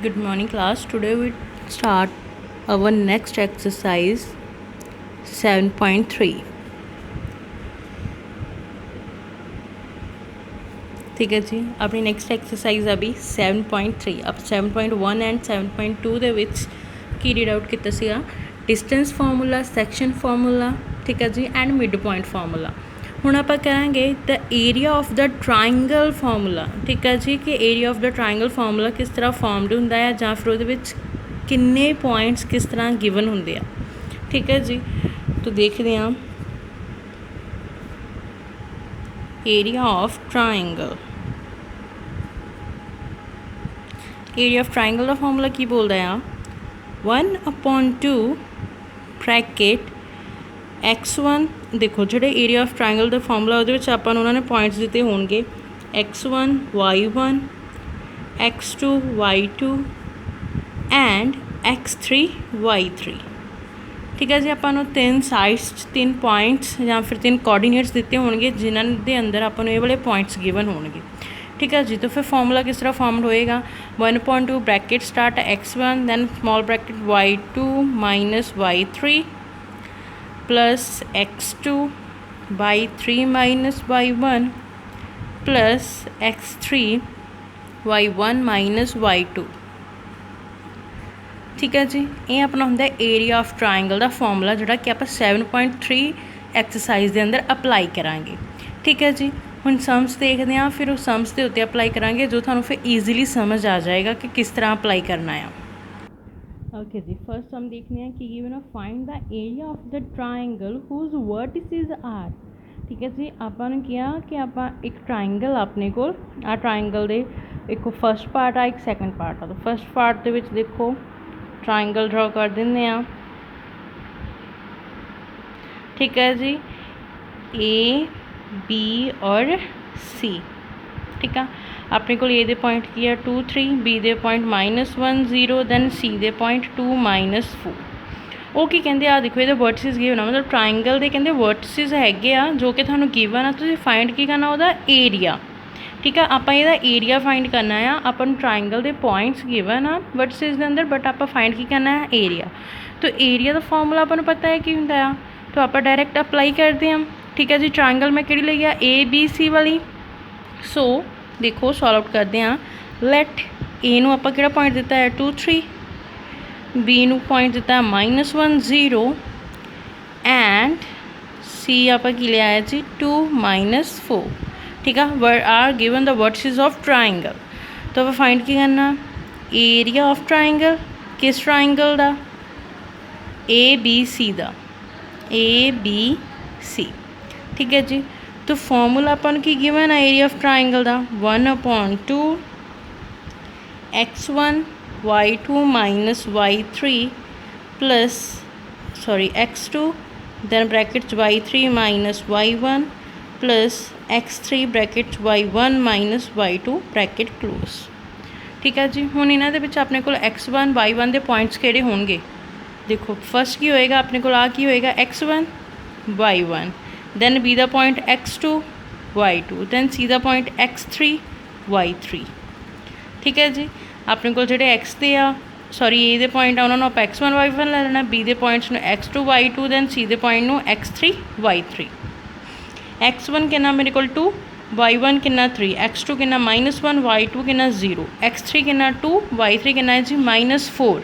Good morning class. Today we start our next exercise 7.3. ठीक है जी, अपनी नेक्स्ट एक्सरसाइज अभी 7.3 अब 7.1 एंड 7.2 ਦੇ ਵਿੱਚ ਕੀ ਰੀਡ ਆਊਟ ਕੀਤਾ ਸੀਗਾ डिस्टेंस फार्मूला सैक्शन फार्मूला ठीक है जी एंड मिड पॉइंट फार्मूला। ਹੁਣ ਆਪਾਂ ਕਰਾਂਗੇ the area of the triangle formula ठीक है जी कि area of the triangle formula किस तरह फॉर्मड ਹੁੰਦਾ ਹੈ ਜਾਂ ਫਿਰ ਉਹਦੇ ਵਿੱਚ ਕਿੰਨੇ ਪੁਆਇੰਟਸ ਕਿਸ ਤਰ੍ਹਾਂ ਗਿਵਨ ਹੁੰਦੇ ਆ ठीक है जी। तो देखते हैं area of triangle area of triangle का फॉर्मूला की बोलता है 1/2 ब्रैकेट x1 देखो जो एरिया ऑफ ट्राइंगल का फॉर्मूला वो आप उन्होंने पॉइंट्स दिते होंगे x1 y1 x2 y2 and x3 y3 ठीक है जी। आपको तीन साइड्स तीन पॉइंट्स या फिर तीन कोऑर्डिनेट्स दिते होंगे जिन्हों के अंदर आपको ये वाले पॉइंट्स गिवन होंगे ठीक है जी। तो फिर फॉर्मूला किस तरह फॉर्मड होएगा 1/2 bracket start x1 then small bracket y2 minus y3 plus x2 y3 minus y1 plus x3 y1 minus y2 ठीक है जी। ये अपना होंगे एरिया ऑफ ट्राइंगल का फॉर्मूला जोड़ा कि आप 7.3 एक्सरसाइज के अंदर अप्लाई करांगे ठीक है जी। हुण सम्स देखते हैं फिर उस सम्स के उत्ते अप्लाई करांगे जो थानू फिर ईजीली समझ आ जाएगा कि किस तरह अप्लाई करना है। ओके जी, फर्स्ट हम देखते हैं कि गिवन है find the area of the triangle whose vertices are ठीक है जी। आपने किया कि आप एक ट्राइंगल अपने को आ ट्राइंगल दे एक फर्स्ट पार्ट आ एक सैकेंड पार्ट आ तो फर्स्ट पार्ट के देखो ट्राइंगल ड्रॉ कर देंगे ठीक है जी ए बी और सी ठीक है। अपने को ए दे पॉइंट की है 2 3 बी दे पॉइंट -1 0 दैन सी दे पॉइंट 2 -4 वो की कहते आ देखो ये वर्टिसेस गिवन मतलब ट्राइंगल के कहते वर्टिसेस है जो कि थानू गिवन आ तुसीं फाइंड की करना वह एरिया ठीक है। आप एरिया फाइंड करना है अपन ट्राइंगल के पॉइंट्स गिवन आ वर्टिसेस के अंदर बट आप फाइंड की करना है एरिया। तो एरिया का फॉर्मूला अपन पता है कि होंगे तो आप डायरैक्ट अप्लाई करते हैं ठीक है जी। ट्राइंगल मैं कि ली है ABC वाली सो देखो सॉल्व आउट करते हैं लैट ए नू आप पॉइंट दिता है 2 3 बी नू पॉइंट दिता है -1 0 एंड सी आप लिया है जी 2 -4 ठीक है। Are given the vertices of triangle तो आप फाइंड की करना एरिया ऑफ ट्राइंगल किस ट्राइंगल का ABC का ABC ठीक है जी। तो फॉर्मूला अपन की गिवन है एरिया ऑफ ट्राइंगल का 1/2 x1 y2 minus y3 plus sorry x2 then brackets y3 minus y1 plus x3 brackets y1 minus y2 bracket close ठीक है जी। हुण इन्हां दे विच अपने कोल x1 y1 के पॉइंट्स किहड़े होणगे देखो फर्स्ट की होएगा अपने को की होएगा x1 y1 दैन बी दा पॉइंट x2 y2 दैन सी दा पॉइंट x3 y3 ठीक है जी। अपने को जोड़े x दे आ सॉरी ए दे पॉइंट आ उन्होंने आप x1 y1 ले लेना बी दे पॉइंट्स में x2 y2 दैन सी दे पॉइंट में x3 y3 x1 कितना मेरे को 2 y1 कितना 3 x2 कितना -1 y2 कितना 0 x3 कितना 2 y3 कितना है जी -4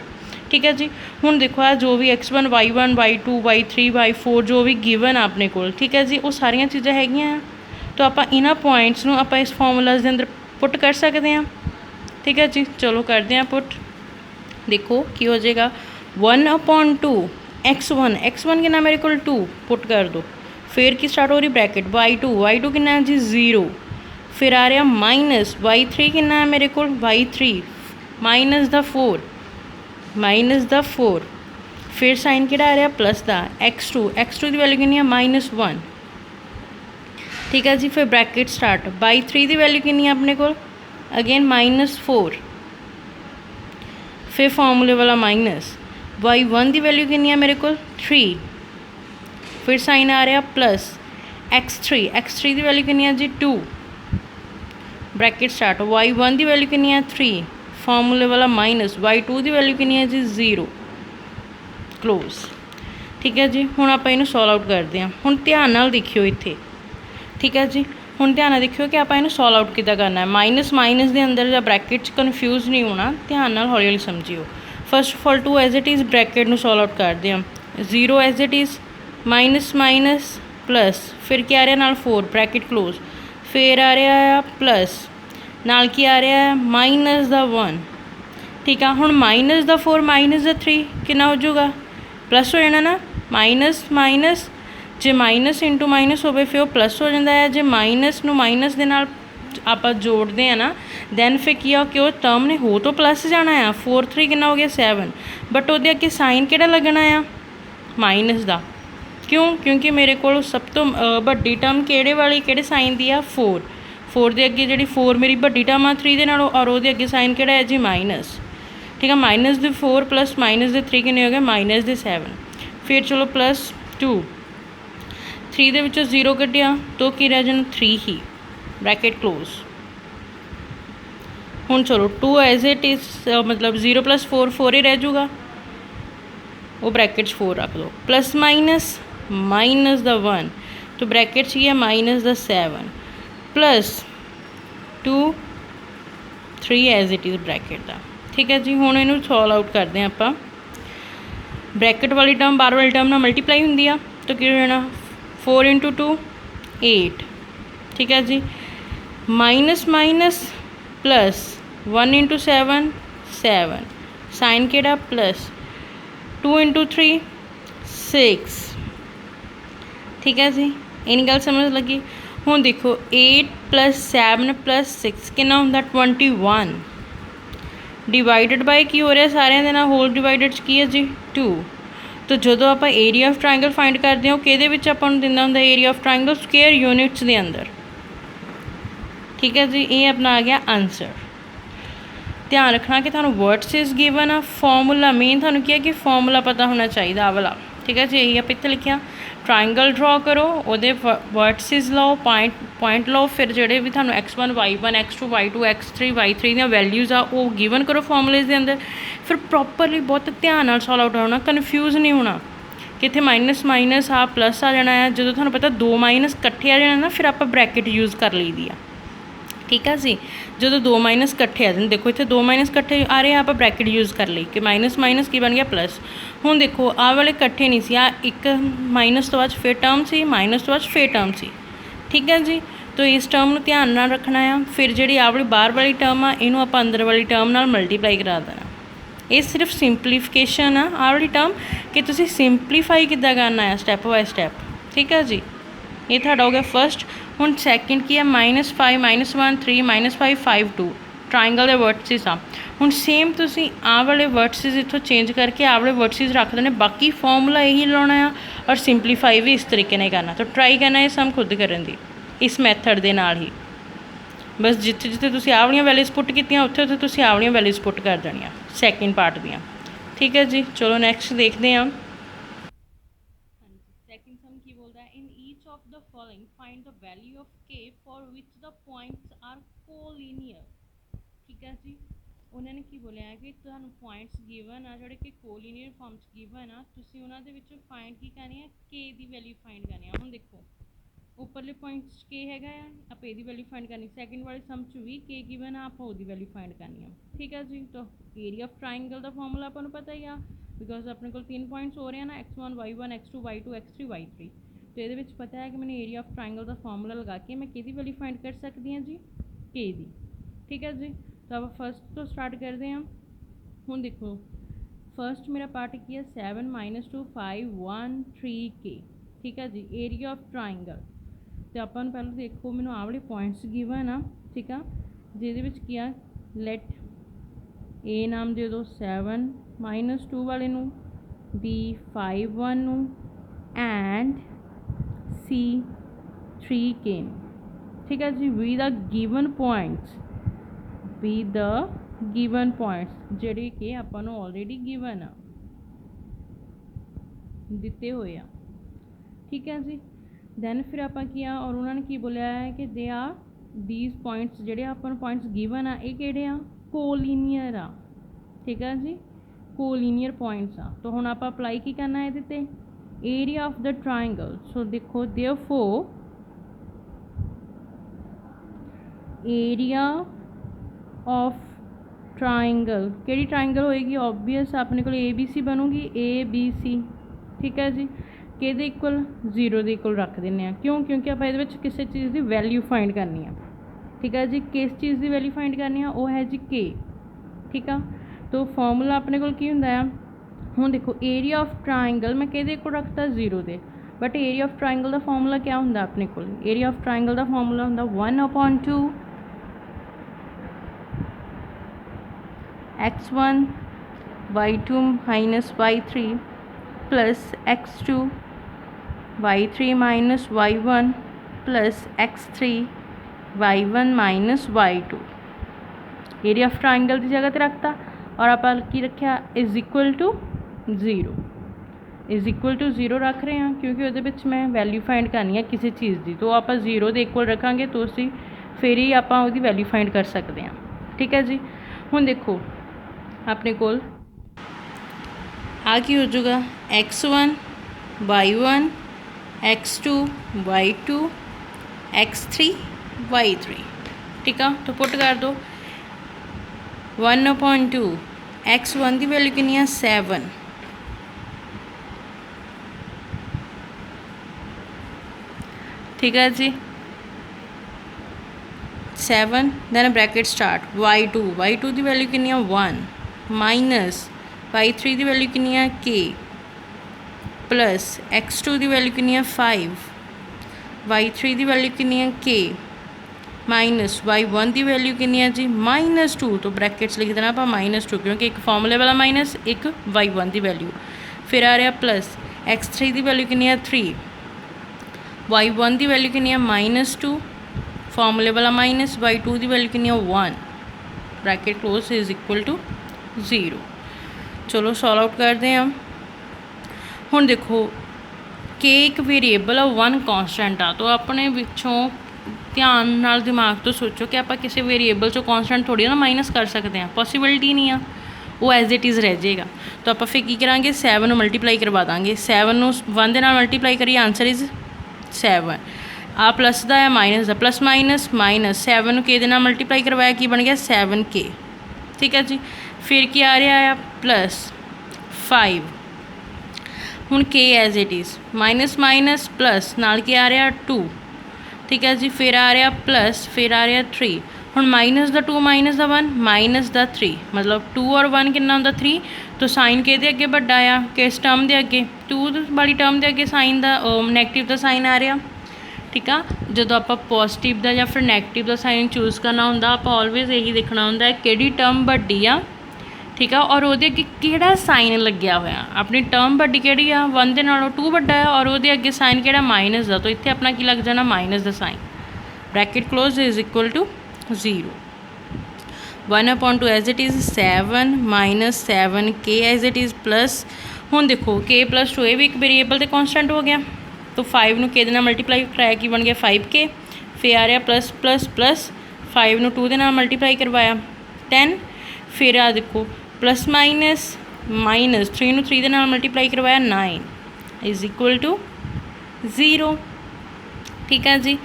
ठीक है जी। हुण देखो आ जो भी x1 y1 y2 y3 y4 जो भी गिवन अपने को ठीक है जी वो सारिया चीज़ा हैगियां तो आप इन्हां पॉइंट्स नूं आप इस फॉर्मूलाज के अंदर पुट कर सकते हैं ठीक है जी। चलो करते हैं पुट देखो की हो जाएगा 1/2 x1 कितना मेरे को 2 पुट कर दो फिर की स्टार्ट हो रही ब्रैकेट y2 कितना है जी 0 फिर आ रहा माइनस y3 कितना है मेरे को y3 माइनस द 4 फिर साइन कि आ रहा प्लस द x2 की वैल्यू कितनी है -1 ठीक है जी। फिर ब्रैकेट स्टार्ट y3 की वैल्यू कितनी है अपने को अगेन -4 फिर फॉर्मूले वाला माइनस y1 की वैल्यू कितनी है मेरे को 3 फिर साइन आ रहा प्लस x3 की वैल्यू कितनी है जी 2 ब्रैकेट स्टार्ट y1 की वैल्यू कितनी है 3 ਫਾਰਮੂਲੇ ਵਾਲਾ ਮਾਈਨਸ y2 ਦੀ ਵੈਲਿਊ ਕਿੰਨੀ ਹੈ ਜੀ 0 ਕਲੋਜ਼। ठीक है जी, हुण आपां इहनूं सॉल्व आउट करते हैं। हुण ध्यान नाल देखियो इत्थे, ठीक है जी। हुण ध्यान नाल देखियो कि आपां इहनूं सॉल्व आउट किद्दां करना है। माइनस माइनस दे अंदर जां ब्रैकेट च कन्फ्यूज़ नहीं होना, ध्यान नाल हौली हौली समझियो। First of all 2 as it is bracket नूं सॉल्व आउट करते हैं। 0 as it is minus minus plus फिर क्या आ रहा नाल 4 ब्रैकेट क्लोज, फिर आ रहा है प्लस नाल की आ रहा है माइनस दा 1, ठीक है। हुण माइनस दा 4 माइनस दा 3 कितना हो जाऊगा प्लस हो जाना ना। माइनस माइनस जे माइनस इंटू माइनस हो फिर वो प्लस हो जाता है। जे माइनस नू माइनस दे नाल आपां जोड़ते हैं ना दैन फिर की कि वो टर्म ने हो तो प्लस जाना है। 4 3 कितना हो गया 7, बट वो अगे साइन किहड़ा लगना है माइनस का। क्यों? क्योंकि मेरे को सब तो वड्डी टर्म किहड़े वाली किहड़े साइन दी आ 4, 4 दे अगे जी 4 मेरी वड्डी टर्म आ 3 दे नालों, और वो अगे साइन किहड़ा है जी माइनस, ठीक है। माइनस दे 4 प्लस माइनस दे 3 कितने हो गए माइनस दे 7। फिर चलो प्लस 2, 3 दे विचों 0 कटिया तो की रह जाना 3 ही ब्रैकेट क्लोज। हुण चलो 2 एज इट इज़ मतलब 0 प्लस 4 4 ही रह जाऊगा, वो ब्रैकेट 4 रख दो। प्लस माइनस माइनस द 1 तो ब्रैकेट ही है minus the 7 plus 2 3 as it is bracket का, ठीक है जी। हुण इहनूं सॉल्व आउट करते हैं आपां। ब्रैकेट वाली टर्म बार वाली टर्म नाल मल्टीप्लाई हुंदी आ तो की हो जाना 4 इंटू 2 8, ठीक है जी। Minus minus plus 1 into 7 7, sign केड़ा प्लस 2 इंटू 3 6, ठीक है जी। इन्नी गल समझ लगी। हुण देखो 8 प्लस 7 प्लस 6 कितना हुंदा 21 डिवाइडेड बाय की हो रहा सारे दे नाल होल डिवाइडेड की है जी 2। तो जो आप एरिया ऑफ ट्रायंगल फाइंड करते हो कि अपन दिंदा हुंदा area of triangle square units के अंदर, ठीक है जी। ये अपना आ गया आंसर। ध्यान रखना कि थानू वर्ड्स इज गिवन आ, फॉर्मूला मेन थानू क्या कि फॉर्मूला पता होना चाहिए आ वाला, ठीक है जी। यही आप इत्थे लिखिया ट्रायंगल ड्रॉ करो, वो वर्ड्स इज लो पॉइंट लो, फिर जोड़े भी थानू x1 y1 x2 y2 x3 y3 दी वैल्यूज़ आ वो गिवन करो फॉर्मूलेज के अंदर। फिर प्रॉपरली बहुत ध्यान नाल सॉल्व आउट होना, कन्फ्यूज़ नहीं होना कि इत्थे माइनस माइनस आ प्लस आ जाना है। जो थानू पता 2 माइनस कट्ठे आ जाना ना फिर आप ब्रैकेट यूज़ कर ली दी आ, ठीक है जी। जो 2 माइनस कट्ठे आ जाए, देखो इतने 2 माइनस कट्ठे आ रहे हैं आप ब्रैकेट यूज़ कर ली कि माइनस माइनस की बन गया प्लस। हुण देखो आ वाले कट्ठे नहीं सी, आ एक माइनस तो बाद फिर टर्म सी, माइनस तो बाद फिर टर्म सी, ठीक है जी। तो इस टर्म में ध्यान नाल रखना है। फिर जी आ वाली बाहर वाली टर्म आ इनू आप अंदर वाली टर्म नाल मल्टीप्लाई करा देना। ये सिर्फ सिंपलीफिकेशन आ वाली टर्म कि तुसीं सिंपलीफाई किद्दां करना है स्टैप बाय स्टैप, ठीक है जी। ये तुहाडा हो गया फर्स्ट। हुण सैकेंड की है -5 -1 3 -5 5 2 ट्रायंगल के वर्टिसेस आ। हुण सेम तुसीं आ वाले वर्टिसेस इत्थों चेंज करके आ वाले वर्टिसेस रख देने, बाकी फॉर्मूला यही लाना है और सिंपलीफाई भी इस तरीके ने करना। तो ट्राई करना है सम खुद करन दी इस मैथड दे नाल ही। बस जिथे जिथे तुसीं आ वालियां वैल्यूज़ पुट कीतियां उत्थे उत्थे तुसीं आ वालियां वैल्यूज़ पुट कर देनियां सैकेंड पार्ट दियां, ठीक है जी। चलो नैक्सट देखते हैं। सेकंड सम की बोलता है in each of the following find the value of k for which the points are collinear, ठीक है जी। उन्होंने की बोलिया है कि तुहानू पॉइंट्स गिवन आ जोड़े कि कोलिनियर फॉर्म च गिवन आ, तुसीं उन्हां दे विचों फाइंड की करनी है k दी वैल्यू फाइंड करनी है। हुण देखो उपरले पॉइंट्स के हैगा है आप ये वैल्यू फाइंड करनी, सैकेंड वाले सम च भी के गिवन है आप वो वैल्यू फाइंड करनी है, ठीक है जी। तो एरिया ऑफ ट्रायंगल का फॉर्मूला आपको पता ही आ बिकॉज अपने को 3 पॉइंट्स हो रहे हैं ना x1 y1 x2 y2 x3 y3। तो ये पता है कि मैंने एरिया ऑफ ट्रायंगल का फॉर्मूला लगा के मैं कि वैल्यू फाइंड कर सकती हैं जी के दी, ठीक है जी। तो अब फर्स्ट तो स्टार्ट करते हैं। हूँ देखो फर्स्ट मेरा पार्ट किया 7 -2 5 1 3 के, ठीक है जी। एरिया ऑफ ट्रायंगल तो अपन पहले देखो मैंने आ वाले पॉइंट्स गिवन आ, ठीक है। जिहदे किया लेट ए नाम दे दो 7 -2 वाले नू, बी 5 1 नू एंड सी 3 के, ठीक है जी। We the given points, be the given points ਜਿਹੜੇ कि ਆਪਾਂ ਨੂੰ ऑलरेडी गिवन आ ਦਿੱਤੇ ਹੋਏ ਆ, ठीक है जी। दैन फिर आप किया और उन्होंने की बोलिया है कि दे आ दीज पॉइंट्स ਜਿਹੜੇ ਆਪਾਂ ਨੂੰ पॉइंट्स गिवन आ ये ਕਿਹੜੇ ਆ कोलीनियर आ, ठीक है जी, कोलीनियर पॉइंट्स आ। तो हुण आपां अप्लाई की करना है इहदे ते area of the triangle. So देखो देयरफॉर एरिया ऑफ ट्राइंगल, किहड़ी ट्राइंगल होएगी, ऑबवियस अपने को ए बी सी बनूगी, ए बी सी, ठीक है जी। किहदे इक्वल, 0 के इक्वल रख दें, क्यों, क्योंकि आप इहदे विच किसी चीज़ की वैल्यू फाइंड करनी है, ठीक है जी। किस चीज़ की वैल्यू फाइंड करनी है, वो है जी के, ठीक है। तो फॉर्मूला अपने को की हुंदा है, हुण देखो एरिया ऑफ ट्राइंगल मैं किहदे कोल रखता 0 दे, बट एरिया ऑफ ट्राइंगल का फॉर्मूला क्या हुंदा अपने को, एरिया ऑफ ट्राइंगल का फॉर्मूला हुंदा 1/2 x1 y2 minus y3 plus x2 y3 minus y1 plus x3 y1 minus y2। Area of triangle की जगह पर रखता और आप की रखा is equal to 0, is equal to 0 रख रहे हैं क्योंकि वो मैं वैल्यू फाइंड करनी है किसी चीज़ की। तो आप 0 के इक्वल रखांगे तो असी फिर ही आप वैल्यू फाइंड कर सकते हैं, ठीक है जी। हुण देखो अपने कोल आ की हो जाएगा x1 y1 x2 y2 x3 y3, ठीक है। तो पुट कर दो 1/2 x1 की वैल्यू कितनी है 7, ठीक है जी 7, दैन ब्रैकेट स्टार्ट y2 की वैल्यू कितनी है 1 माइनस y3 की वैल्यू कितनी है k प्लस x2 की वैल्यू कितनी है 5, y3 की वैल्यू कितनी है k माइनस y1 की वैल्यू कितनी है जी -2। तो ब्रैकेट्स लिख देना आप -2 क्योंकि एक फॉर्मूले वाला माइनस एक y1 की वैल्यू, फिर आ रहा प्लस x3 की वैल्यू कितनी है 3, y1 की वैल्यू कितनी है -2 फॉर्मूले वाला माइनस, y2 की वैल्यू कितनी है 1, bracket close is equal to 0। चलो सॉल्व आउट करते हैं हम। हुण देखो के एक वेरीएबल आ 1 कॉन्सटेंट आ, तो अपने पिछों ध्यान नाल दिमाग तो सोचो कि आप किसी वेरीएबल चो कॉन्सटेंट थोड़ी ना माइनस कर सकते हैं, पॉसीबिलिटी नहीं आ, वो एज इट इज़ रह जाएगा। तो आप फिर की करांगे 7 मल्टीप्लाई करवा देंगे, 7 1 के नाल मल्टीप्लाई करिए आंसर इज़ 7। आ प्लस का है माइनस का, प्लस माइनस माइनस 7 के दे नाल मल्टीप्लाई करवाया की बन गया 7k, ठीक है जी। फिर की आ रहा है प्लस 5, हुण k as it is minus minus plus नाल की आ रहा 2, ठीक है जी। फिर आ रहा प्लस, फिर आ रहा 3, हुण माइनस का 2 माइनस का 1 माइनस का 3, मतलब 2 और 1 कितना होंदा 3। तो साइन के दे अगे बड़ा आ, किस टर्म के अगे 2 वाली टर्म के अगे साइन का नैगेटिव का साइन आ रहा, ठीक है। जो आप पॉजिटिव का या फिर नैगेटिव का साइन चूज़ करना होंदा आप ऑलवेज यही देखना होंदा कि टर्म वड्डी आ, ठीक है, और वो अगे किहड़ा साइन लग्या होया, अपनी टर्म वड्डी किहड़ी आ 1 दे नालों 2 वड्डा है और वो अगे साइन किहड़ा माइनस का, तो इत्थे अपना की लग जाना माइनस का sign, bracket close is equal to 0। 1/2 as it is 7 minus 7k as it is plus, हुण देखो k + 2 ये भी एक वेरीएबल ते कॉन्सटेंट हो गया। तो 5 ਨੂੰ k ਦੇ ਨਾਲ मल्टीप्लाई कराया की बन गया 5k, फिर आ रहा प्लस प्लस प्लस 5 ਨੂੰ 2 ਦੇ ਨਾਲ मल्टीप्लाई करवाया 10, फिर आ देखो प्लस माइनस माइनस 3 ਨੂੰ 3 ਦੇ ਨਾਲ मल्टीप्लाई करवाया 9 इज इक्वल टू 0, ठीक है जी।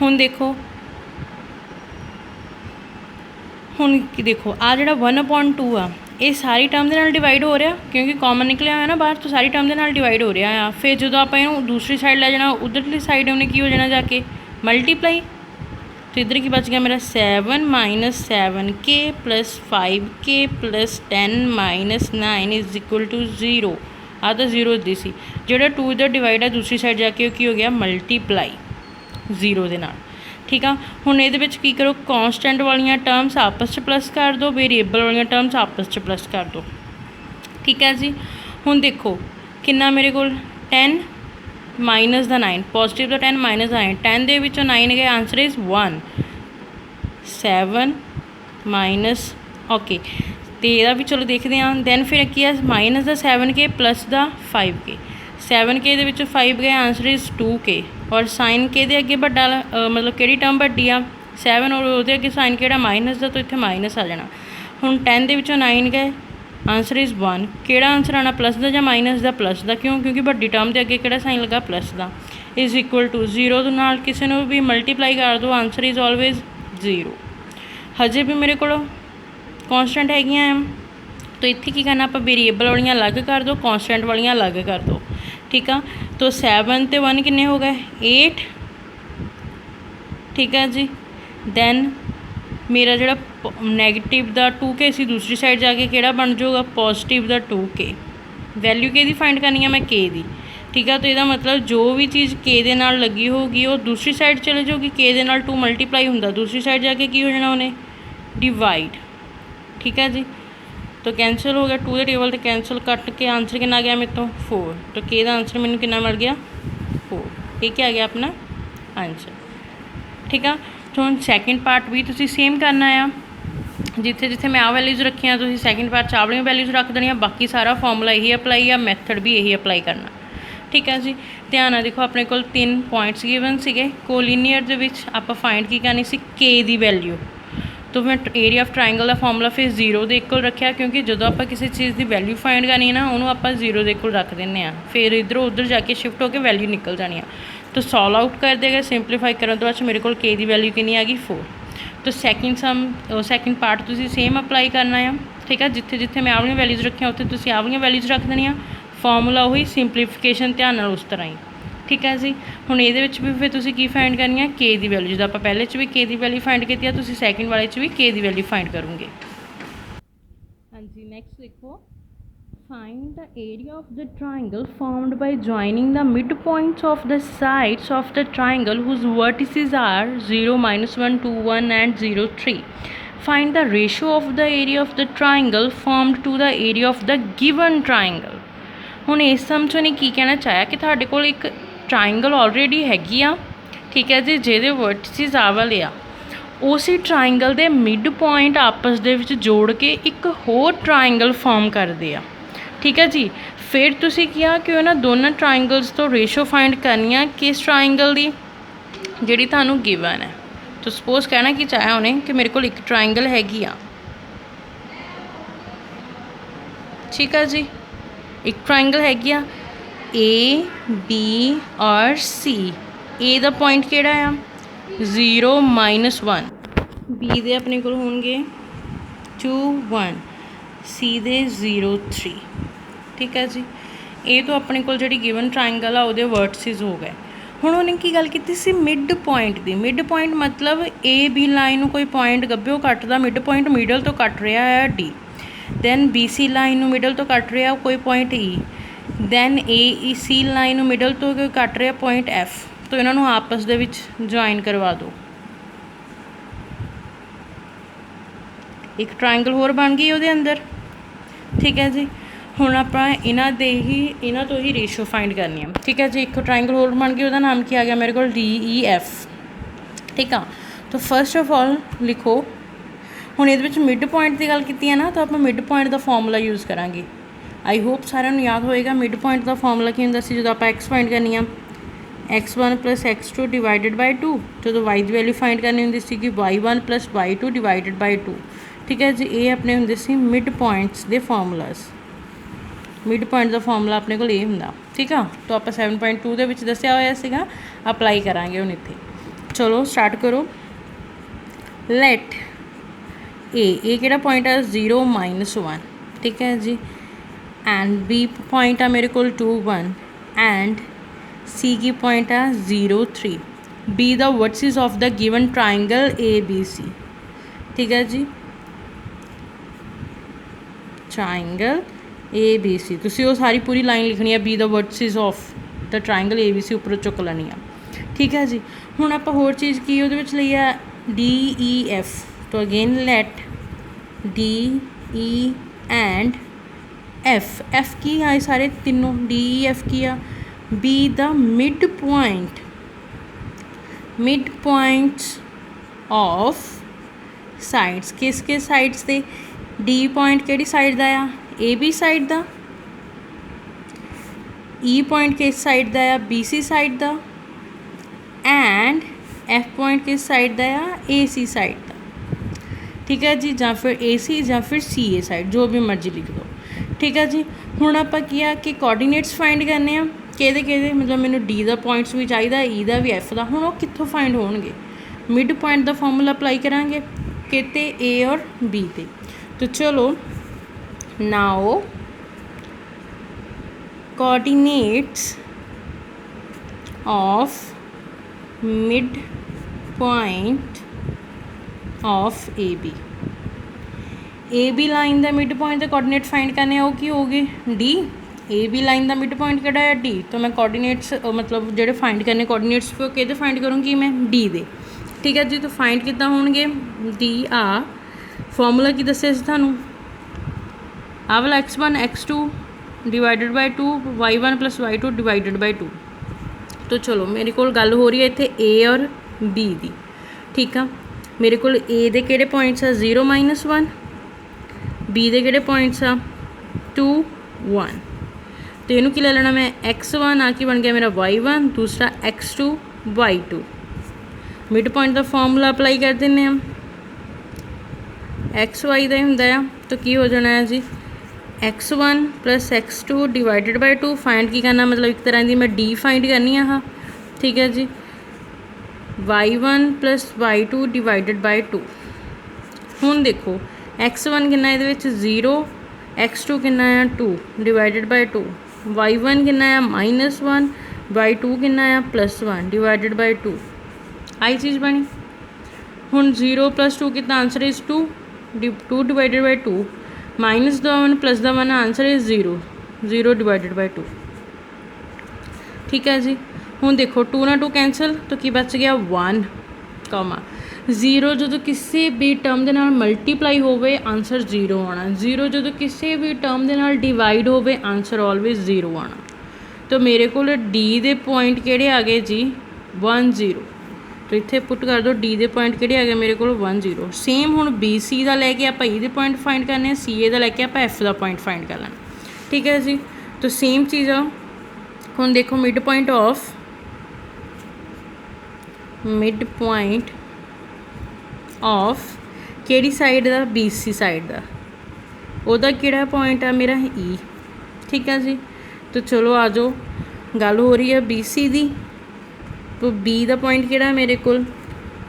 हुण देखो हुण देखो आ जिहड़ा 1/2 आ ये सारी टर्म के नाल डिवाइड हो रहा क्योंकि कॉमन निकलिया है ना बाहर, तो सारी टर्म के नाल डिवाइड हो रहा है। फिर जो आप दूसरी साइड ले जाना उधरली साइड उन्हें की हो जाना जाके मल्टीप्लाई, तो इधर की बच गया मेरा 7 minus 7k plus 5k plus 10 minus 9 is equal to 0। आ तो 0 दी सी, जो 2 इधर डिवाइड है दूसरी साइड जाके की हो गया मल्टीप्लाई 0 के नाल, ठीक है। हुण इहदे विच की करो कॉन्सटेंट वालियां टर्म्स आपस च प्लस कर दो, वेरीएबल वालियां टर्म्स आपस च प्लस कर दो, ठीक है जी। हुण देखो कितना मेरे को 10 माइनस का 9, पॉजिटिव का 10 माइनस का 9, 10 दे विचों 9 गए आंसर इज़ 1, 7 माइनस ओके। तो यदा भी चलो देखते हैं, दैन फिर की है माइनस का 7k प्लस का 5k, 7k दे विचों 5 गए आंसर इज़ 2k, और साइन के दे अगे बड़ा मतलब कि टर्म वड्डी आ 7 और वो अगे साइन कि माइनस का, तो इत्थे माइनस आ जाना ਹੁਣ 10 ਦੇ ਵਿੱਚੋਂ 9 गए, आंसर इज़ 1। ਕਿਹੜਾ आंसर आना प्लस का ਜਾਂ माइनस का? प्लस का। क्यों? क्योंकि ਵੱਡੀ टर्म के अगे ਕਿਹੜਾ साइन लगा? प्लस का। इज़ इक्वल टू 0 ਦੇ ਨਾਲ ਕਿਸੇ ਨੂੰ भी मल्टीप्लाई कर दो, आंसर इज़ ऑलवेज 0। हजे भी मेरे को कॉन्सटेंट हैगियां हैं, तो इत्थे की करना, आप वेरीएबल वालियां अलग कर दो, कॉन्सटेंट वालियां अलग कर दो। ठीक है, तो 7 ते 1 किन्ने हो गए? 8। ठीक है जी, दैन मेरा जोड़ा नैगेटिव का 2k सी दूसरी साइड जाके किहड़ा बन जाऊगा? पॉजिटिव का 2k। वैल्यू कि फाइंड करनी है मैं? k दी। ठीक है, तो यदा मतलब जो भी चीज़ k दे नाल लगी होगी वो दूसरी साइड चले जाऊगी, k दे नाल 2 मल्टीप्लाई होंदा, दूसरी साइड जाके की हो जाना उन्हें? डिवाइड। ठीक है जी, तो कैंसल हो गया, 2 के टेबल से कैंसल कट के आंसर कितना गया मेरे तो? 4। तो के का आंसर मैंने कितना मिल गया? 4। ठीक है, आ गया अपना आंसर। ठीक है, तो हम सैकेंड पार्ट भी तुसीं सेम करना आ, जिथे जिथे मैं आ वैल्यूज़ रखियां तुसीं सैकेंड पार्ट 'च आ वाली वैल्यूज़ रख देनियां, बाकी सारा फॉर्मूला यही अप्लाई आ, मैथड भी यही अप्लाई करना। ठीक है जी, ध्यान नाल देखो, अपने कोल 3 पॉइंट्स गिवन सीगे। कोलीनियर दे विच आपां फाइंड की करनी सी? के दी वैल्यू। तो मैं एरिया ऑफ ट्राइंगल का फॉर्मूला फिर 0 के इक्वल रखा, क्योंकि जो आप किसी चीज़ की वैल्यू फाइंड करनी है ना, उन्होंने आप 0 के इक्वल रख दें, फिर इधरों उधर जाके शिफ्ट होकर वैल्यू निकल जानी है। तो सॉल्व आउट कर देगा, सिंपलीफाई करने तो बाद मेरे को के की वैल्यू कितनी आ गई? 4। तो सैकेंड पार्ट तुसीं सेम अप्लाई करना है। ठीक है, जिथे जिथे मैं आवलियां वैल्यूज़ रखियां उत्थे तुसीं आवलियां वैल्यूज़ रख देनियां, फॉर्मूला वही, सिंपलीफिकेशन ध्यान नाल उस तरह ही। ठीक है जी, हुण इहदे विच भी फिर तुसीं की फाइंड करनी है? के की वैल्यू। जो आपां पहले च भी के की वैल्यू फाइंड की है, तुसीं सैकेंड वाले च भी के की वैल्यू फाइंड करोगे। हाँ जी, नैक्सट देखो, find the area of the triangle formed by joining the mid points of the sides of the triangle whose vertices are 0, -1, 2, 1 and 0, 3। Find the ratio of the area of the triangle formed to the area of the given triangle. हुण इस सम चों ने की कहना चाहया कि तुहाडे कोल एक triangle already हैगी आ। ठीक है जी, जिहदे वर्टिसेस आ वाले आ, उसी ट्राइंगल के मिड पॉइंट आपस दे विच जोड़ के एक होर ट्राइंगल फॉर्म करते आ। ठीक है जी, फिर तुसीं किया कि उन्हां दोनों ट्राइंगल्स तो रेशो फाइंड करनी है, किस ट्राइंगल की? जिहड़ी तुहानूं गिवन है। तो सपोज कहना कि चाहे उन्हें कि मेरे को एक ट्राइंगल हैगी आ। ठीक है जी, एक ट्राइंगल हैगी आ, ए बी और सी। ए का पॉइंट किहड़ा आ? 0, -1। बी दे अपने कोल होणगे 2, 1। सी दे 0, 3। ठीक है जी, ए तो अपने कोल जिहड़ी गिवन ट्राइंगल आ उहदे वर्टिसेस हो गए। हुण उन्हें की गल कीती सी मिड पॉइंट की। मिड पॉइंट मतलब ए बी लाइन कोई पॉइंट गब्बेओ कटदा, मिड पॉइंट मिडल तो कट रहा है D. Then B C line middle तो कट रहा कोई point E. Then A C line middle तो कोई कट रहा पॉइंट एफ। तो इन्हों आपस दे विच ज्वाइन करवा दो, एक ट्राइंगल होर बन गई उहदे अंदर। ठीक है जी, हुण आपां इन्हां तो ही रेशो फाइंड करनी है। ठीक है जी, एक ट्राइंगल होर बन गई, उहदा नाम की आ गया मेरे को? DEF। ठीक है, तो फर्स्ट ऑफ ऑल लिखो, हुण इहदे विच मिड पॉइंट की गल कीती है ना, तो आपां मिड पॉइंट का फॉर्मूला यूज़ करांगे। आई होप सारिਆਂ ਨੂੰ याद होएगा मिड पॉइंट का फॉर्मूला की हुंदा सी जदों आपां x फाइंड करनी है, x1 + x2 डिवाइडेड बाय 2। जो y की वैल्यू फाइंड करनी होंदी सी y1 + y2 डिवाइडेड बाय 2। ठीक है जी, ये अपने होंदे सी मिड पॉइंट्स के फॉर्मूलाज। मिड पॉइंट का फॉर्मूला अपने को ये होंदा। ठीक है, तो आप 7.2 दे विच दस्सिया होया सीगा, अप्लाई करांगे हुण इत्थे। चलो स्टार्ट करो। लेट ए किहड़ा पॉइंट है? 0, -1। ठीक है जी, एंड बी पॉइंट आ मेरे को 2, 1 एंड सी की पॉइंट आ 0, 3। Be the vertices of the given triangle ABC। ठीक है जी, ट्राइंगल ABC तुसीं वो सारी पूरी लाइन लिखनी है, B the vertices of the triangle ABC उपरों चुक लैनी है। ठीक है जी, हुण आपां होर चीज़ की उहदे विच लई आ DEF। तो again let DE and F की है सारे तीनों DEF की आ। Be the mid points of sides, किस किस साइड्स दे? डी पॉइंट किहड़ी साइड दा आ? AB साइड दा। ई पॉइंट किस साइड दा आ? BC साइड दा। एंड F पॉइंट किस साइड दा आ? AC साइड दा। ठीक है जी, ਜਾਂ ਫਿਰ AC ਜਾਂ ਫਿਰ CA ਸਾਈਡ, ਜੋ ਵੀ ਮਰਜ਼ੀ ਲਿਖ ਦਿਓ। ठीक है जी, ਹੁਣ ਆਪਾਂ ਕੀ ਆ ਕਿ ਕੋਆਰਡੀਨੇਟਸ ਫਾਈਂਡ ਕਰਨੇ ਆ ਕਿਹਦੇ ਮਤਲਬ ਮੈਨੂੰ D ਦਾ ਪੁਆਇੰਟਸ ਵੀ ਚਾਹੀਦਾ, E ਦਾ ਵੀ, F ਦਾ। ਹੁਣ ਉਹ ਕਿੱਥੋਂ ਫਾਈਂਡ ਹੋਣਗੇ? ਮਿਡ ਪੁਆਇੰਟ ਦਾ ਫਾਰਮੂਲਾ ਅਪਲਾਈ ਕਰਾਂਗੇ ਕਿਤੇ A ਔਰ B ਤੇ। तो चलो now coordinates of mid point of A B line का मिड पॉइंट के कोऑर्डिनेट फाइंड करने वो की हो गए डी। ए बी लाइन का मिड पॉइंट किहड़ा है डी, तो मैं कोऑर्डिनेट्स मतलब जो फाइंड करने कोऑर्डिनेट्स किहदे फाइंड करूँगी मैं डी दे। ठीक है जी, तो फाइंड किद्दां होणगे डी आ फॉर्मूला की दस्सिया सी तुहानूं आ वाला x1 x2 divided by 2 y1 plus y2 divided by 2। तो चलो मेरे को गल हो रही है इत्थे A और B दी। ठीक है, मेरे को A दे किहड़े पॉइंट्स आ 0 -1, B दे किहड़े पॉइंट्स आ 2 1। तो इनू की ले लेना मैं x1 आ की बन गया मेरा y1, दूसरा x2 y2। मिड पॉइंट का फॉर्मूला अप्लाई कर देने हम, एक्स वाई का ही होंदा है। तो की हो जाना है जी x1 plus x2 divided by 2। Find की करना मतलब एक तरह की मैं डी फाइंड करनी है। हाँ ठीक है जी, y1 plus y2 divided by 2। हुण देखो x1 कितना ये 0, x2 कितना है 2 डिवाइडेड बाय 2, y1 कितना है -1, y2 कितना है +1 डिवाइडेड बाय 2। आई चीज़ बनी। हुण 0 + 2 कितना answer is 2, 2 divided by 2 minus the 1 plus the 1 answer is 0, 0 divided by 2। ठीक है जी, हुण देखो 2 ना 2 कैंसल, तो की बच गया 1 कॉमा 0। जो किसी भी टर्म के नाल मल्टीप्लाई होवे आंसर 0 आना, 0 जो किसी भी टर्म के नाल डिवाइड होवे आंसर ऑलवेज 0 आना। तो मेरे को डी दे पॉइंट किहड़े आ गए जी 1 0। तो इत्थे पुट कर दो डी दे पॉइंट किहड़े आ गए मेरे को 1 0। सेम हुण बी सी का लैके आप ई दे पॉइंट फाइंड करने, सी ए का लैके आप एफ का पॉइंट फाइंड कर लेना। ठीक है जी, तो सेम चीज़ आ। हुण देखो मिड पॉइंट ऑफ किहड़ी साइड का, बी सी साइड का, उहदा किहड़ा पॉइंट आ मेरा ई। ठीक है जी, तो चलो आ जाओ, गल हो रही है बी सी दी। तो बी का पॉइंट किहड़ा मेरे को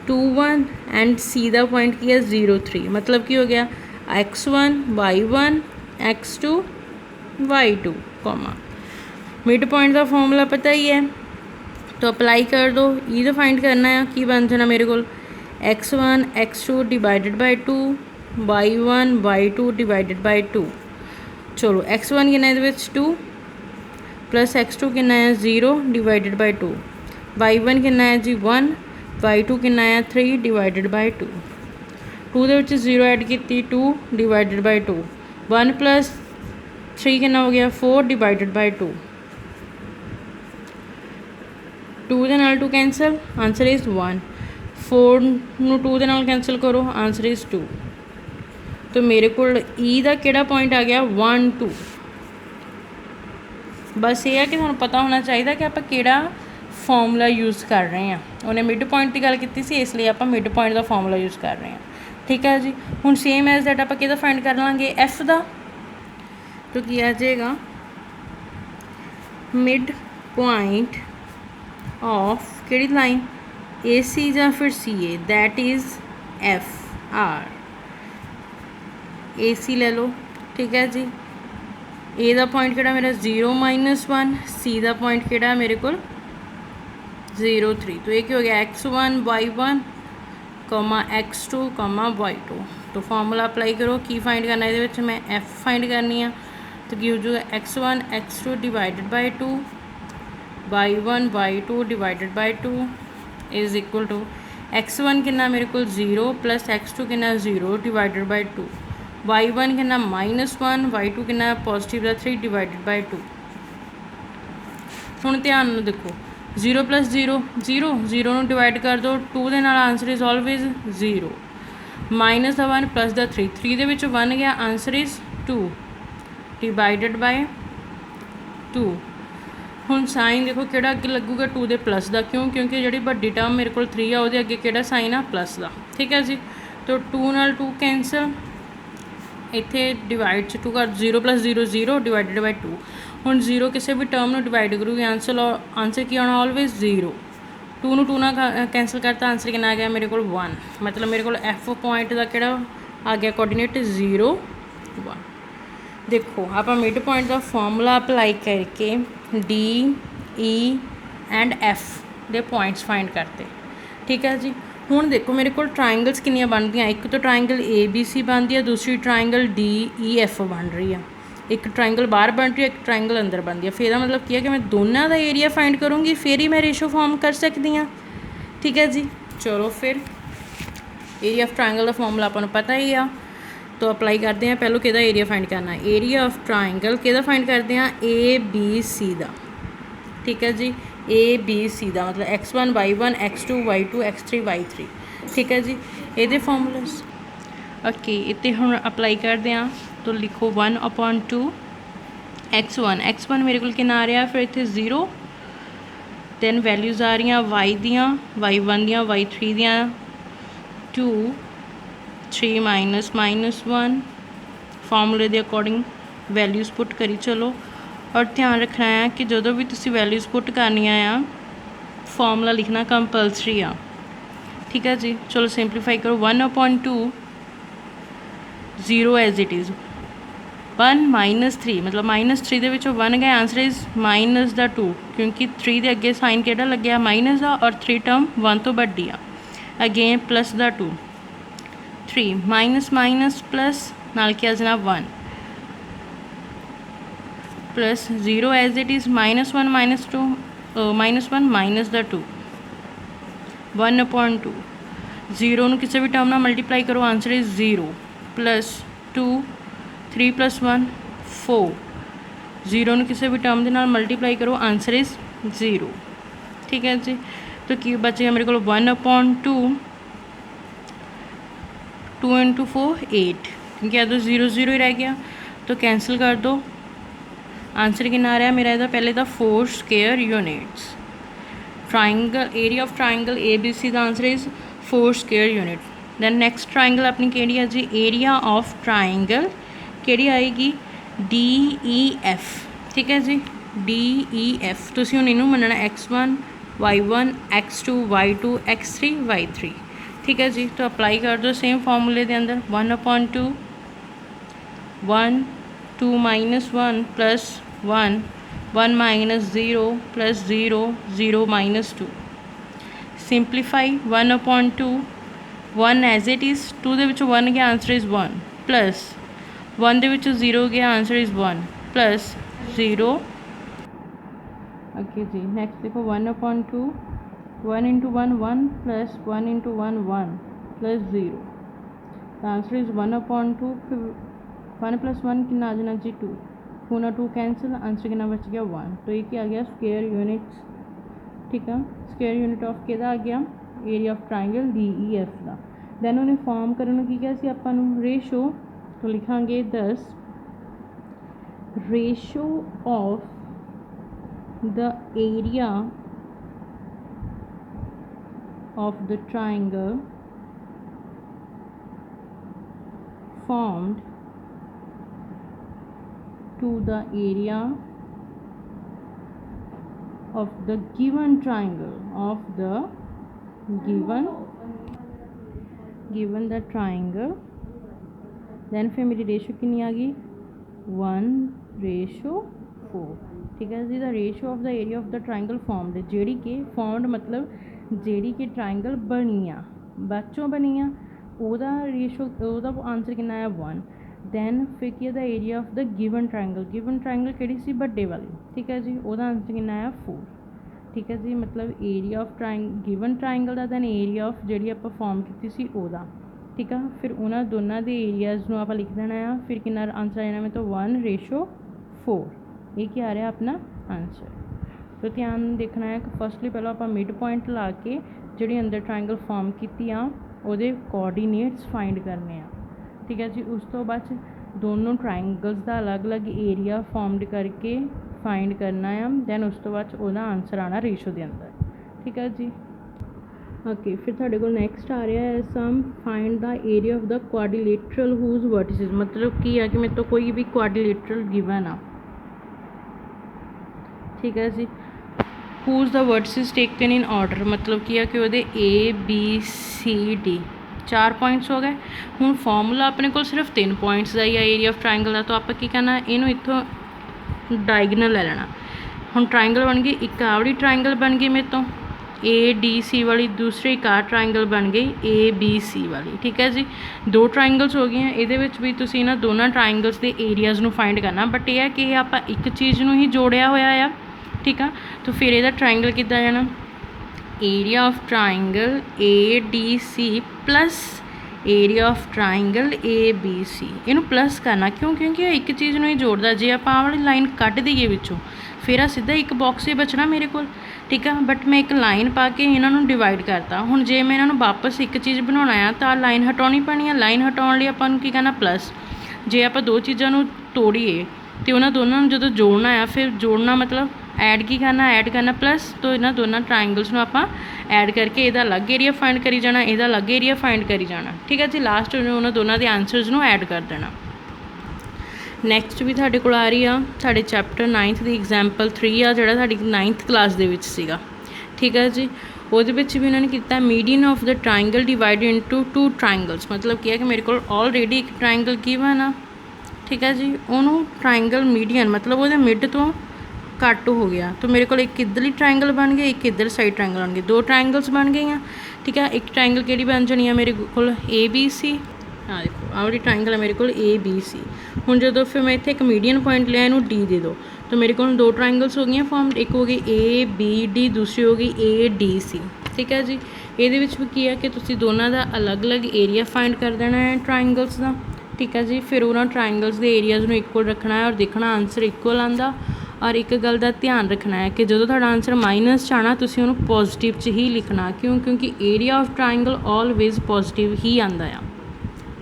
2 1 एंड सी का पॉइंट की है 0 3। मतलब की हो गया x1 y1 x2 y2 comma mid point का फॉर्मूला पता ही है, तो अप्लाई कर दो। ई तो फाइंड करना है, की बन जाना मेरे को x1 x2 divided by 2 y1 y2 divided by 2। चलो x1 कितना है 2 प्लस x2 कितना है 0 डिवाइडेड बाय 2, y1 कितना है जी 1, y2 कितना है 3 डिवाइडेड बाय 2। 2 ਦੇ ਵਿੱਚ 0 ऐड की 2 डिवाइडेड बाय 2, 1 प्लस 3 कितना हो गया 4 डिवाइडेड बाय 2। 2 ਦੇ ਨਾਲ 2 कैंसल, आंसर इज़ 1। 4 ਨੂੰ 2 ਦੇ ਨਾਲ कैंसल करो, आंसर इज़ 2। तो मेरे को ई का किहड़ा पॉइंट आ गया 1 2। बस ये है कि तुहानूं पता होना चाहिए कि आप किहड़ा फॉर्मूला यूज़ कर रहे हैं। उन्हें मिड पॉइंट की गल की सी, इसलिए आप मिड पॉइंट का फॉर्मूला यूज़ कर रहे हैं। ठीक है जी, हुण सेम एज दैट आप किहदा फाइंड कर लांगे एफ का। तो की आ जाएगा मिड पॉइंट ऑफ किहड़ी लाइन ए सी या फिर सी ए, दैट इज़ एफ आर। ए सी ले लो। ठीक है जी, ए का पॉइंट किहड़ा मेरा 0 -1, सी का पॉइंट किहड़ा मेरे को 0 3। तो ये क्या हो गया x1 y1 x2 y2। तो फॉर्मूला अप्लाई करो, की फाइंड करना है मैं एफ फाइंड करनी है। तो की हो जाएगा x1 x2 divided by 2 y1 y2 divided by 2 is equal to x1 कितना मेरे को 0 प्लस x2 कितना 0 डिवाइडेड बाय 2, y1 कितना -1, y2 कितना पॉजिटिव 3 डिवाइडेड बाय 2। हुण ध्यान नाल देखो 0 + 0 0, 0 ਨੂੰ डिवाइड कर दो 2 ਦੇ ਨਾਲ, आंसर इज़ ऑलवेज 0। -1 प्लस 3, 3 ਦੇ ਵਿੱਚ 1 गया, आंसर इज़ 2 डिवाइडेड बाय 2। हुण साइन देखो किहड़ा अगे लगूगा 2 ਦੇ प्लस का, क्यों क्योंकि जिहड़ी वड्डी टर्म मेरे को 3 आ उहदे अगे किहड़ा साइन आ प्लस का। ठीक है जी, तो 2 नाल 2 कैंसल, इत्थे डिवाइड च 2 कर 0 + 0 0 डिवाइडेड बाय 2। हुण 0 किसी भी टर्म में डिवाइड करूँगी आंसर की आना ऑलवेज 0। 2 ਨੂੰ 2 ਨਾਲ कैंसल करता, आंसर कितना आ गया मेरे को 1। मतलब मेरे को एफ पॉइंट का किहड़ा आ गया कोऑर्डिनेट 0 1। देखो आप मिड पॉइंट का फॉर्मूला अप्लाई करके डी ई एंड एफ के पॉइंट्स फाइंड करते। ठीक है जी। हुण देखो मेरे को ट्राइंगल्स कितनियां बनदियां, एक तो ट्राइंगल ए बी सी बनती है, दूसरी ट्राइंगल डी ई एफ बन रही है, एक ट्राइंगल बाहर बन रही है, एक ट्राइंगल अंदर बनती है। फिर मतलब क्या कि मैं दोनों का एरिया फाइंड करूँगी फिर ही मैं रेशो फॉर्म कर सकती हाँ। ठीक है जी। चलो फिर एरिया ऑफ ट्राइंगल का फॉर्मूला आपको पता ही आ, तो अप्लाई करते हैं। पहलों किहदा एरिया फाइंड करना, एरिया ऑफ ट्राइंगल किहदा फाइंड करते हैं, ए बी सी का। ठीक है जी। ए बी सी का मतलब x1 y1 x2 y2 x3 y3। ठीक है जी। ये फॉर्मूलाज ओके इतने हम अप्लाई करते हैं। तो लिखो 1/2 x1 मेरे को कितना आ रहा, फिर इतने 0, दैन वैल्यूज़ आ रही y दियाँ y1 दियाँ y3 दियाँ 2 3 -1 फॉर्मूले के अकॉर्डिंग वैल्यूज़ पुट करी चलो। और ध्यान रखना है कि जो भी तुसी वैल्यूज़ पुट करनिया आ फॉर्मूला लिखना कंपलसरी आ। ठीक है जी। चलो सिंपलीफाई करो 1/2 0 एज इट इज़ 1 -3 मतलब -3 ਦੇ ਵਿੱਚੋਂ 1 गया, आंसर इज़ -2 क्योंकि 3 ਦੇ ਅੱਗੇ साइन ਕਿਹੜਾ ਲੱਗਿਆ माइनस का, और 3 टर्म 1 तो ਵੱਡੀ आ। अगेन प्लस का 2 3 माइनस प्लस नाल क्या जनाब 1 plus 0 as it is -1 -2 -1 minus का 2 1/2 0 ਨੂੰ किसी भी टर्म ਨਾਲ मल्टीप्लाई करो, आंसर इज़ 0 प्लस 2 3 + 1 4 0 ਨੂੰ किसी भी टर्म के नाल मल्टीप्लाई करो, आंसर इज़ 0। ठीक है जी। तो की बचेगा मेरे को 1/2 2 × 4 8 क्योंकि या तो 0 0 ही रह गया, तो कैंसिल कर दो। आंसर कितना आ रहा है मेरा इहदा पहले तो 4 square units. Triangle area of triangle A B C का answer is 4 square unit. Then next triangle अपनी केड़ी है जी, एरिया ऑफ ट्राइंगल केड़ी आएगी डी ई एफ। ठीक है जी। डी ई एफ तुसीं हुण इहनूं मनना x1 y1 x2 y2 x3 y3। ठीक है जी। तो अप्लाई कर दो सेम फॉर्मूले के अंदर 1/2 1 2 -1 plus 1 1 -0 plus 0 0 -2 simplify 1/2 1 as it is 2 ਦੇ ਵਿੱਚੋਂ 1 गया, आंसर इज़ 1 प्लस 1 ਦੇ ਵਿੱਚੋਂ 0 गया, आंसर इज़ 1 प्लस 0। ओके जी। नैक्सट देखो 1/2 1 × 1 1 plus 1 × 1 1 plus 0। The answer is 1/2 फिर 1 + 1 कितना आ जाना जी 2 2 2 कैंसिल, आंसर कितना बच गया 1। तो ये क्या आ गया स्क्वायर यूनिट्स। ठीक है। स्क्वायर यूनिट ऑफ किहदा आ गया area of triangle D E F का। दैन उन्हें फॉर्म करने ਨੂੰ ਕੀ ਕਿਹਾ ਸੀ ਆਪਾਂ ਨੂੰ रेशो, तो लिखांगे 10 ratio of the area of the triangle formed to the area of the given triangle of the given the triangle। then फिर मेरी रेशो कितनी आ गई 1/4। ठीक है जी। The ratio of the area of the triangle formed जेड़ी कि formed मतलब जेड़ी कि ट्राइंगल बनी आ बाद चों बनी आ ओदा रेशो ओदा आंसर कितना है 1। दैन फिर की the area of the given triangle केड़ी सी बड़े वाली। ठीक है जी। ओदा आंसर कितना है 4। ठीक है जी। मतलब एरिया ऑफ गिवन ट्राइंगल का दैन एरिया ऑफ जी आप फॉर्म की सी ओदा। ठीक है। फिर उन्होंने दोनों के एरियाज़ में आप लिख देना है, फिर कि आंसर आ जाना में तो 1/4। ये क्या आ रहा अपना आंसर। तो ध्यान देखना है कि फर्स्टली पहले आप मिड पॉइंट ला के जी अंदर ट्राइंगल फॉर्म की वो कोऑर्डिनेट्स फाइंड करने हैं। ठीक है जी। उस तो बाद दोनों ट्राइंगल्स का अलग अलग एरिया फॉर्मड करके फाइंड करना है। दैन उस तो बाद आंसर आना रेशो के अंदर। ठीक है जी। ओके फिर तुहाडे कोल नैक्सट आ रहा है sum find the area of the quadrilateral whose vertices, मतलब की है कि मेरे तो कोई भी क्वाड्रिलेटरल गिवन आ, ठीक है जी, whose the vertices taken in order, मतलब की है कि वो ABCD 4 पॉइंट्स हो गए। हुण फॉर्मूला अपने को सिर्फ 3 पॉइंट्स का ही है एरिया ऑफ ट्राइंगल का, तो आप की करना इनू इत्थों डायगनल ले लेना। हुण ट्राइंगल बन गई, एक आवड़ी ट्राइंगल बन गई मेरे तो ADC वाली, दूसरी एक ट्राइंगल बन गई ABC वाली, ठीक है जी, 2 ट्राइंगल्स हो गई। ये भी तुसीं इन्हां दोनों ट्राइंगल्स के एरियाज़ नूं फाइंड करना, बट यह है कि आपां एक चीज़ नूं ही जोड़िया होया आ, ठीक है। तो फिर यदा ट्राइंगल किद्दां जाना, area of triangle ADC plus area of triangle ABC, इनू प्लस करना क्यों, क्योंकि एक चीज़ नूं ही जोड़दा। जे आपां आह वाली लाइन कट दईए विचों फिर आ सीधा एक बॉक्स ही बचना मेरे को, ठीक है, बट मैं एक लाइन पा के इन्हों डिवाइड करता। हुण जे मैं इन्हों वापस एक चीज़ बनाना आ तो लाइन हटानी पैनी है, लाइन हटाने लिए आपां नूं की कहना प्लस। जे आप दो चीज़ों तोड़ीए तो उन्होंने दोनों जो जोड़ना आ, फिर जोड़ना मतलब ऐड की करना, ऐड करना प्लस, तो इन्होंने दोनों ट्राइंगल्स आप ऐड करके यदा अलग एरिया फाइंड करी जाना, यदा अलग एरिया फाइंड करी जाना, ठीक है जी। लास्ट उन्होंने दोनों के आंसरस नूं ऐड कर देना। नैक्सट भी तुहाडे कोल आ रही आ साडे चैप्टर 9th की एग्जाम्पल 3 आ, जिहड़ा साडी 9th क्लास दे विच सीगा, ठीक है जी। ਉਹਦੇ ਵਿੱਚ भी उन्होंने किया median of the triangle divided into 2 triangles, मतलब क्या है कि मेरे को ऑलरेडी एक ट्राइंगल गिवन आ, ठीक है जी, उन्होंने ट्राइंगल मीडियन मतलब वो मिड तो घट हो गया, तो मेरे को एक इधरली ट्राइंगल बन गया, एक इधर साइड ट्राइंगल बन गए, 2 ट्राइंगल्स बन गई, ठीक है। एक ट्राइंगल कि बन जानी है मेरे को ABC, हाँ देखो आह वाली ट्राइंगल है मेरे को ABC। हुण जो फिर मैं इत्थे एक मीडियन पॉइंट लिया, इनू D दे दो, तो मेरे को 2 ट्राइंगल्स हो गई फॉर्म, एक हो गई ABD, दूसरी हो गई ADC, ठीक है जी। ये भी की है कि तुसीं दोनों का अलग अलग एरिया फाइंड कर देना है ट्राइंगल्स का, ठीक है जी। फिर उन्होंने ट्राइंगल्स के एरियाज़ में इक्वल रखना है और देखना आंसर इक्वल आता। और एक गल का ध्यान रखना है कि जो तुहाडा आंसर माइनस च आना तुसीं उहनूं पॉजिटिव च ही लिखना, क्यों, क्योंकि area of triangle always positive ही आता है,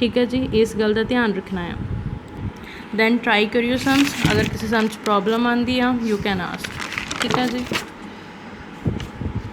ठीक है जी। इस गल का ध्यान रखना है। दैन ट्राई करियो सम्स, अगर किसी सम्स प्रॉब्लम आती है यू कैन आस्क, ठीक है जी।